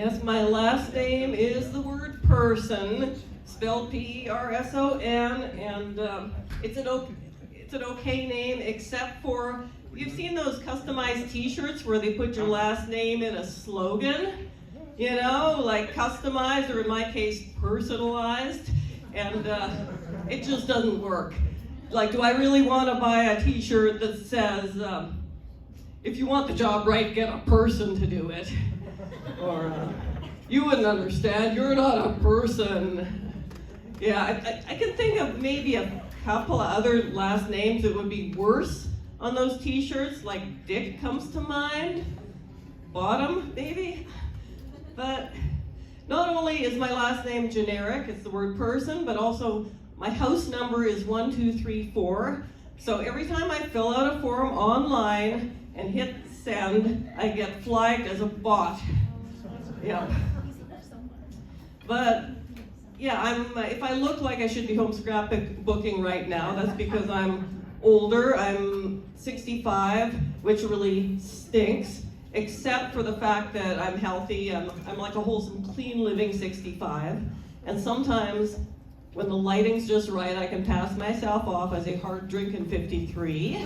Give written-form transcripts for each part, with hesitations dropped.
Yes, my last name is the word person, spelled P-E-R-S-O-N, and it's an okay name, except for, you've seen those customized t-shirts where they put your last name in a slogan? You know, like customized, or in my case, personalized, and it just doesn't work. Like, do I really want to buy a t-shirt that says, if you want the job right, get a person to do it? Or, you wouldn't understand, you're not a person. Yeah, I can think of maybe a couple of other last names that would be worse on those t-shirts, like Dick comes to mind, Bottom, maybe? But not only is my last name generic, it's the word person, but also my house number is 1234. So every time I fill out a form online and hit send, I get flagged as a bot. Yep. But yeah, if I look like I should be home scrapbooking right now, that's because I'm older. I'm 65, which really stinks, except for the fact that I'm healthy. I'm like a wholesome, clean living 65. And sometimes, when the lighting's just right, I can pass myself off as a hard drinking 53.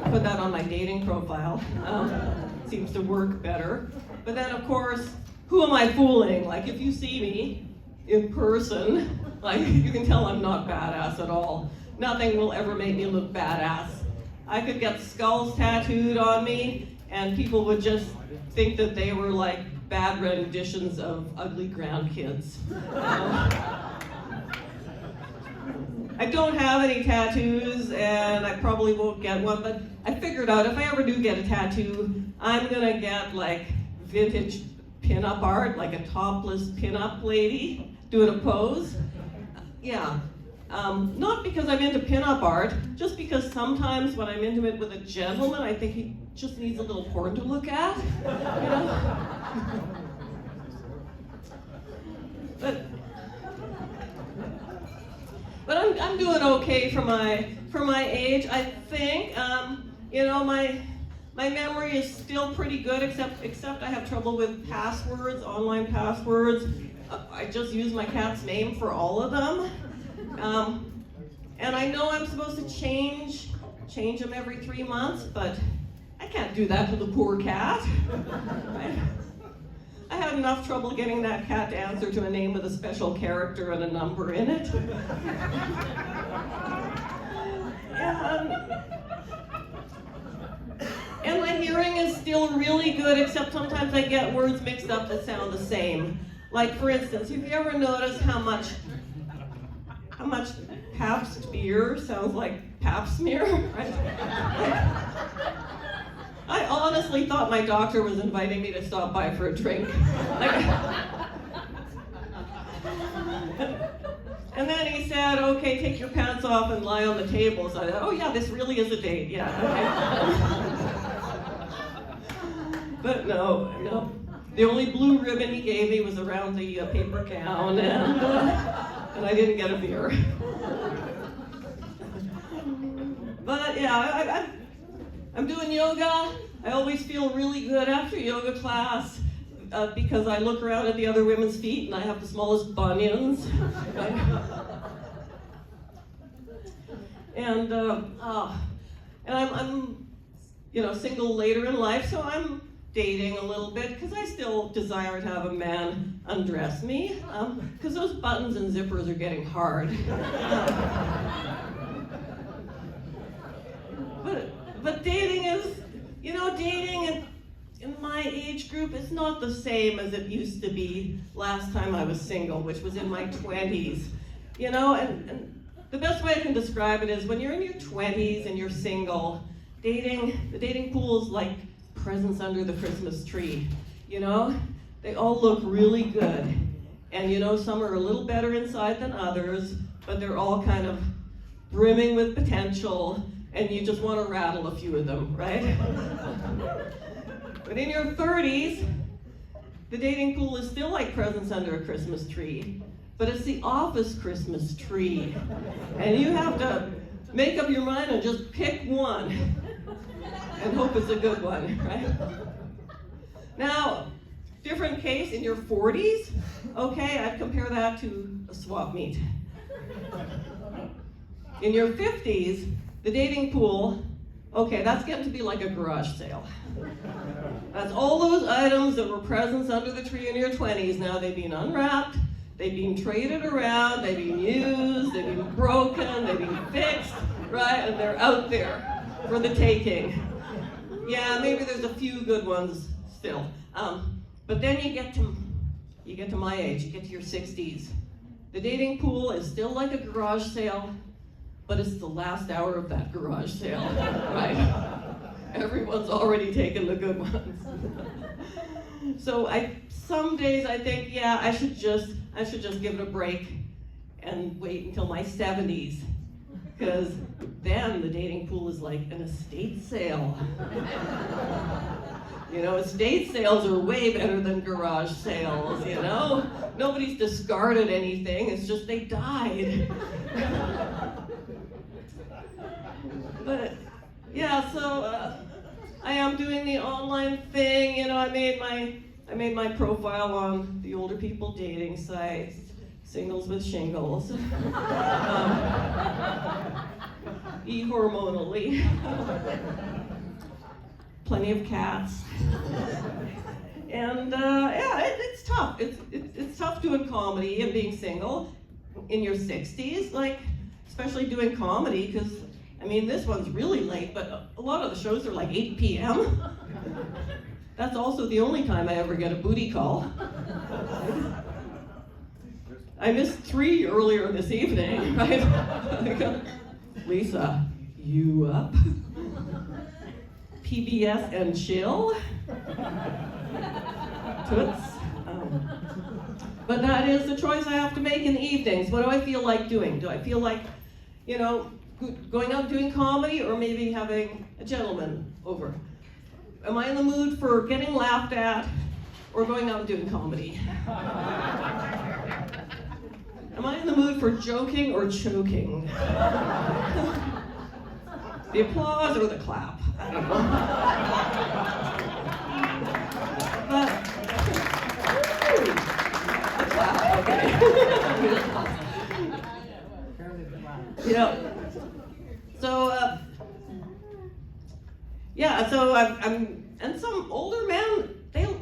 Put that on my dating profile. Seems to work better. But then, of course, who am I fooling? Like, if you see me in person, like, you can tell I'm not badass at all. Nothing will ever make me look badass. I could get skulls tattooed on me, and people would just think that they were like bad renditions of ugly grandkids. I don't have any tattoos, and I probably won't get one, but I figured out if I ever do get a tattoo, I'm gonna get like vintage pinup art, like a topless pinup lady doing a pose. Yeah. Not because I'm into pinup art, just because sometimes when I'm intimate with a gentleman, I think he just needs a little porn to look at, you know? But I'm doing okay for my age. I think, you know, my memory is still pretty good, except I have trouble with passwords, online passwords. I just use my cat's name for all of them. And I know I'm supposed to change them every 3 months, but I can't do that to the poor cat. I had enough trouble getting that cat to answer to a name with a special character and a number in it. And my hearing is still really good, except sometimes I get words mixed up that sound the same. Like, for instance, have you ever noticed how much Pabst beer sounds like pap smear? Right? I honestly thought my doctor was inviting me to stop by for a drink. And then he said, okay, take your pants off and lie on the table. So I thought, oh yeah, this really is a date, yeah, okay. But no. The only blue ribbon he gave me was around the paper gown, and I didn't get a beer. But yeah, I'm doing yoga. I always feel really good after yoga class because I look around at the other women's feet and I have the smallest bunions. And I'm single later in life, so I'm dating a little bit because I still desire to have a man undress me because those buttons and zippers are getting hard. But dating is, dating in my age group is not the same as it used to be last time I was single, which was in my 20s. And the best way I can describe it is when you're in your 20s and you're single, the dating pool is like presents under the Christmas tree. They all look really good. And some are a little better inside than others, but they're all kind of brimming with potential, and you just want to rattle a few of them, right? But in your 30s, the dating pool is still like presents under a Christmas tree, but it's the office Christmas tree. And you have to make up your mind and just pick one and hope it's a good one, right? Now, different case in your 40s, okay, I'd compare that to a swap meet. In your 50s, the dating pool, okay, that's getting to be like a garage sale. That's all those items that were presents under the tree in your 20s. Now they've been unwrapped, they've been traded around, they've been used, they've been broken, they've been fixed, right? And they're out there for the taking. Yeah, maybe there's a few good ones still. But then you get to my age, you get to your 60s. The dating pool is still like a garage sale, but it's the last hour of that garage sale, right? Everyone's already taken the good ones. So some days I think, yeah, I should just give it a break and wait until my 70s, because then the dating pool is like an estate sale. You know, estate sales are way better than garage sales, you know? Nobody's discarded anything, it's just they died. But, yeah, so I am doing the online thing, you know, I made my profile on the older people dating sites, Singles with Shingles, e-hormonally. Plenty of cats. And yeah, it's tough. It's tough doing comedy and being single in your 60s, like, especially doing comedy, because, I mean, this one's really late, but a lot of the shows are like 8 p.m. That's also the only time I ever get a booty call. I missed 3 earlier this evening, right? Lisa, you up? PBS and chill. Toots. But that is the choice I have to make in the evenings. What do I feel like doing? Do I feel like, you know, going out doing comedy, or maybe having a gentleman over? Am I in the mood for getting laughed at or going out and doing comedy? Am I in the mood for joking or choking? The applause or the clap? I don't know. But, the clap, okay. You know, so, yeah, so and some older men,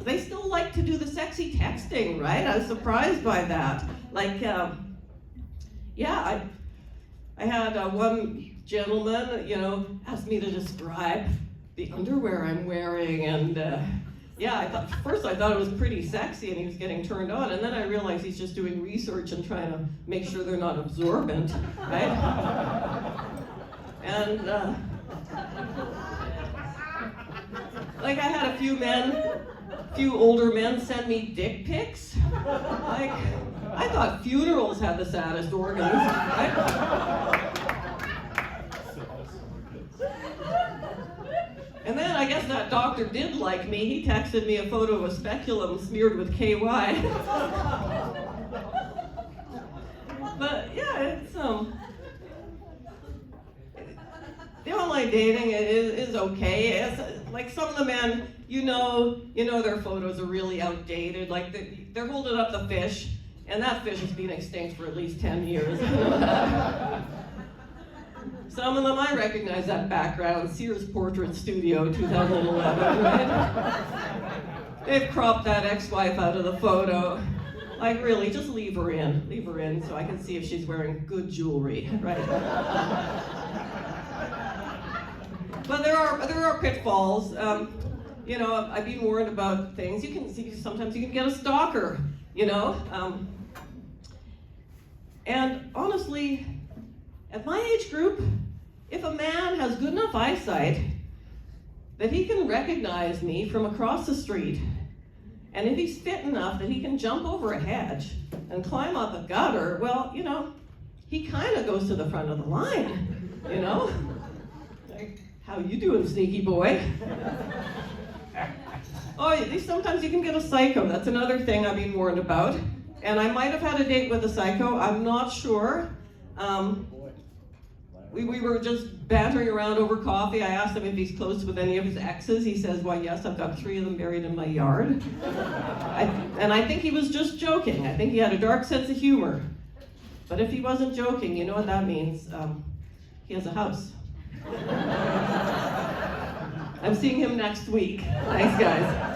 they still like to do the sexy texting, right? I was surprised by that. Like, yeah, I had one gentleman, you know, asked me to describe the underwear I'm wearing, and yeah, first I thought it was pretty sexy and he was getting turned on, and then I realized he's just doing research and trying to make sure they're not absorbent, right? And like, I had a few older men send me dick pics. Like, I thought funerals had the saddest organs, right? And then I guess that doctor did like me. He texted me a photo of a speculum smeared with KY. But yeah, it's the online dating is okay. It's like some of the men, you know their photos are really outdated. Like they're holding up the fish, and that fish has been extinct for at least 10 years. Some of them, I recognize that background, Sears Portrait Studio, 2011, right? They've cropped that ex-wife out of the photo. Like, really, just leave her in so I can see if she's wearing good jewelry, right? But there are pitfalls. You know, I've been warned about things. You can see, sometimes you can get a stalker, you know? And honestly, at my age group, if a man has good enough eyesight that he can recognize me from across the street, and if he's fit enough that he can jump over a hedge and climb up a gutter, well, you know, he kind of goes to the front of the line, you know? Like, how you doing, sneaky boy? Oh, sometimes you can get a psycho. That's another thing I've been warned about. And I might have had a date with a psycho, I'm not sure. we were just bantering around over coffee. I asked him if he's close with any of his exes. He says, "Why, yes, I've got 3 of them buried in my yard." And I think he was just joking. I think he had a dark sense of humor. But if he wasn't joking, you know what that means? He has a house. I'm seeing him next week. Thanks, guys.